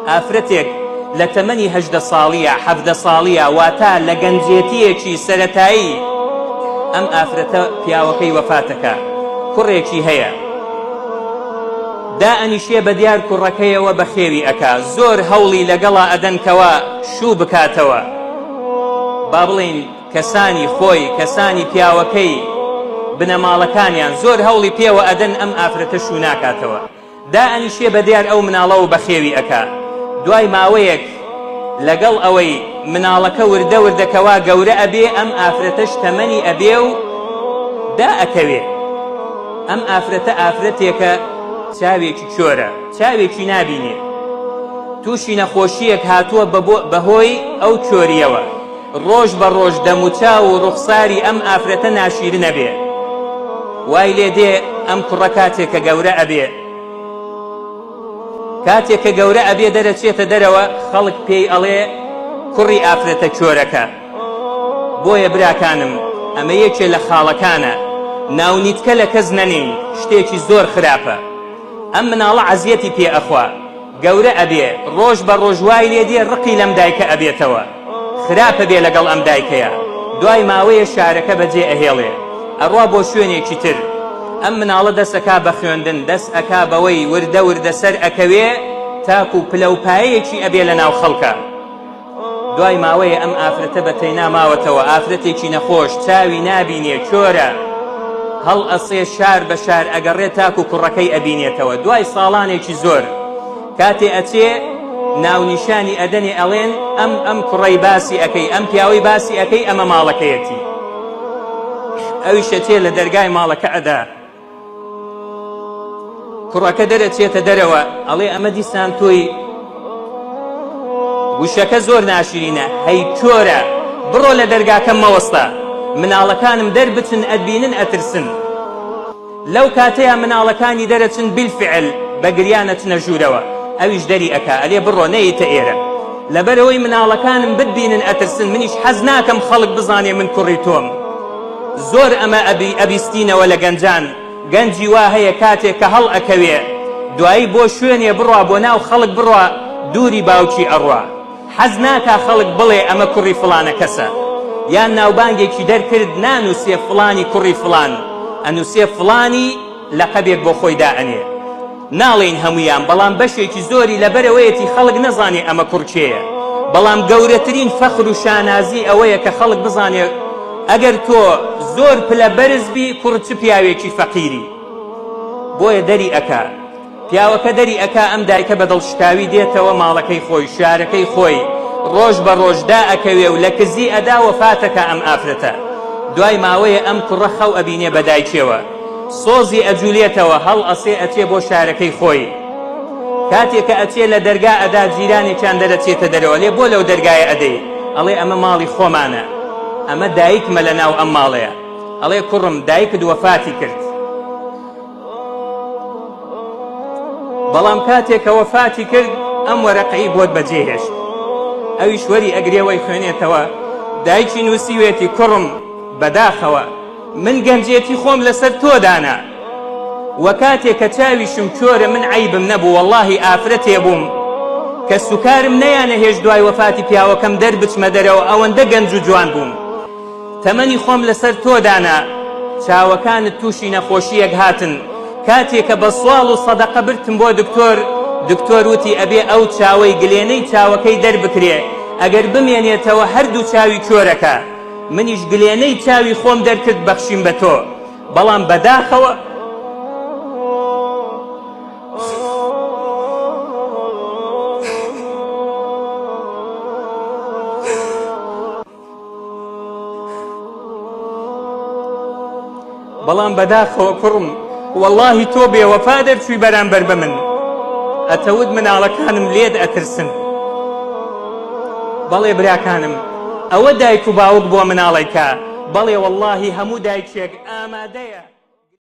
ئافرەتێک لە تەمەنی 18 ساڵیە 17 ساڵیە واتە لە گەنجێتیەکی سەرەتایی ئەم ئافرەتە پیاوەکەی وەفاتەکە، کوڕێکی هەیە، دائەنیشێ بە دیار کوڕەکەیەوە بە خێوی ئەکا، زۆر هەوڵی لەگەڵا ئەدەنکەوە شوو بکاتەوە، با بڵێن کەسانی خۆی کەسانی پیاوەکەی بنەماڵەکانیان زۆر هەوڵی پێوە ئەدەن ئەم ئافرەتە شوو ناکاتەوە، دائەنیشێ بە دیار ئەو مناڵەوە بە خێوی ئەکا. دوای ماوەیەک لەگەڵ ئەوەی مناڵەکە وردە وردەکەوا گەورە ئەبێ ئەم ئافرەتەش تەمەنی ئەبێ و دائەکەوێ. ئەم ئافرەتە ئافرەتێکە چاوێکی چۆرە، چاوێکی نابینێ، تووشی نەخۆشیەک هاتووە بەهۆی ئەو چۆریەوە، ڕۆژ بە ڕۆژ دەموچاو و ڕوخساری ئەم ئافرەتە ناشیرن ئەبێ. وای لێ دێ ئەم کوڕە کاتێکە گەورە ئەبێ، کاتێکە گەورە ئەبێ دەرەچێتە دەرەوە، خەڵک پێی ئەڵێ کوڕی ئافرەتە چۆرەکە. بۆیە براکانم ئەمە یەکێ لە خاڵەکانە، ناونیتکە لە کەس نەنین، شتێکی زۆر خراپە. ئەم مناڵە عەزیەتی پێ ئەخوا، گەورە ئەبێ، ڕۆژ بە ڕۆژ وای لێ دێ ڕقی لەم دایکە ئەبێتەوە، خراپە بێ لەگەڵ ئەم دایکەیە. دوای ماوەیە شارەکە بەجێ ئەهێڵێ، ئەڕوا بۆ شوێنێکی تر، ئەم مناڵە دەستەکا بە خوێندن، دەست ئەکا بەوەی وردە وردە سەر ئەکەوێ تاکو پلەپایەکی ئەبێ لە ناو خەڵکە. دوای ماوەیە ئەم ئافرەتە بەتەینا ماوەتەوە، ئافرەتێکی نەخۆش، چاوی نابینێ، چۆرە، هەڵ ئەسێ شار بە شار ئەگەڕێ تاکو کوڕەکەی ئەبینێتەوە. دوای ساڵانێکی زۆر کاتێ ئەچێ ناونیشانی ئەدەنێ ئەڵێن ئەم کوڕەی باسی ئەەکەی، ئەم پیاوەی باسی ئەەکەی، ئەمە ماڵەکەیەتی. ئەویشە چێ لە دەرگای ماڵەکە ئەدا، کوڕەکە دەرەچێتە دەرەوە ئەڵێ ئەمە دیسان تۆی وشەکە زۆر ناشرینە، هەی چۆرە، بڕۆ لە دەرگاکەم مەوەستە، مناڵەکانم دەربچن ئەتبینن ئەترسن. لەو کاتەیە مناڵەکانی دەرەچن بالفعل بە گریانە چنە ژوورەوە، ئەویش دەری ئەکا ئەلێ بڕۆ نەیتە ئێرە، لەبەرەوەی مناڵەکانم بتبینن ئەترسن، منیش حەز ناکەم خەڵک بزانێ من کوڕی تۆم. زۆر ئەمە ئەبیستینەوە لە گەنجان، گەنجی وا هەیە کاتێک کە هەڵ ئەکەوێ دوایی بۆ شوێنێ بڕوا، بۆ ناو خەڵک بڕوا، دووری باوکی ئەڕوا، حەز ناکا خەڵک بڵێ ئەمە کوڕی فڵانە کەسە، یان ناوبانگێکی دەرکرد نانووسێ فڵانی کوڕی فڵان، ئەنووسێ فڵانی لەقەبێک بۆ خۆی دائەنێ. ناڵێن هەمویان، بەڵام بەشێکی زۆری لەبەرەوەیەتی خەڵک نەزانێ ئەمە کوڕچێیە، بەڵام گەورەترین فەخر و شانازی ئەوەیە کە خەڵک بزانێ ئەگەر تۆ زۆر پلە بەرزبی کوڕ چ پیاوێکی فەقیری. بۆیە دەری ئەکا، پیاوەکە دەری ئەکا ئەم دایکە بەدڵشکاوی دێتەوە ماڵەکەی خۆی، شارەکەی خۆی، ڕۆژ بە ڕۆژدا ئەکەوێ و لە کزی ئەدا وەفاتەکە ئەم ئافرەتە. دوای ماوەیە ئەم کوڕە خەو ئەبینێ بە دایکێوە، سۆزی ئەجوولێتەوە، هەڵ ئەسێ ئەچێ بۆ شارەکەی خۆی. کاتێکە ئەچێ لە دەرگا ئەدا جیرانێکیان دەرەچێتە دەرەوە، لێ بۆ لەو دەرگایە ئەدەی، ئەڵێ ئەمە ماڵی خۆمانە، ئەمە دایکمە لە ناو ئەم ماڵەیە. ئەڵێ کوڕم دایکت وەفاتی کرد، بەڵام کاتێکە وەفاتی کرد ئەم وەرەقەی بۆت بەجێهێشت. ئەویش وەری ئەگرێوەی خوێنێتەوە، دایکی نووسیوێتی کوڕم بەداخەوە من گەنجێتی خۆم لەسەر تۆدانا، وە کاتێکە چاویشم چۆرە من عیبم نەبوو، وەڵڵاهی ئافرەتێ بووم کە سوکارم نەیانە هێش دوای وەفاتی پیاوەکەم دەربچمە دەرەوە، ئەوەندە گەنج و جوان بووم، تەمەنی خۆم لەسەر تۆدانا، چاوەکانت تووشی نەخۆشیەک هاتن، کاتێکە بە سوال و سەدەقە برتم بۆ دکتۆر، دکتۆر وتی ئەبێ ئەو چاوەی گلێنەی چاوەکەی دەربکرێ، ئەگەر بمێنێتەوە هەردوو چاوی چۆرەکە. منیش گلێنەی چاوی خۆم دەرکرد بەخشیم بە تۆ، بەڵام بەداخەوە کوڕم واللهی تۆ بێوەفا دەرچووی بەرامبەر بە من، ئەتەوت مناڵەکانم لێت ئەترسن. بەڵێ براکانم ئەوە دایک و باوک بۆ مناڵێکە، بەڵێ واللهی هەموو دایکێک ئامادەیە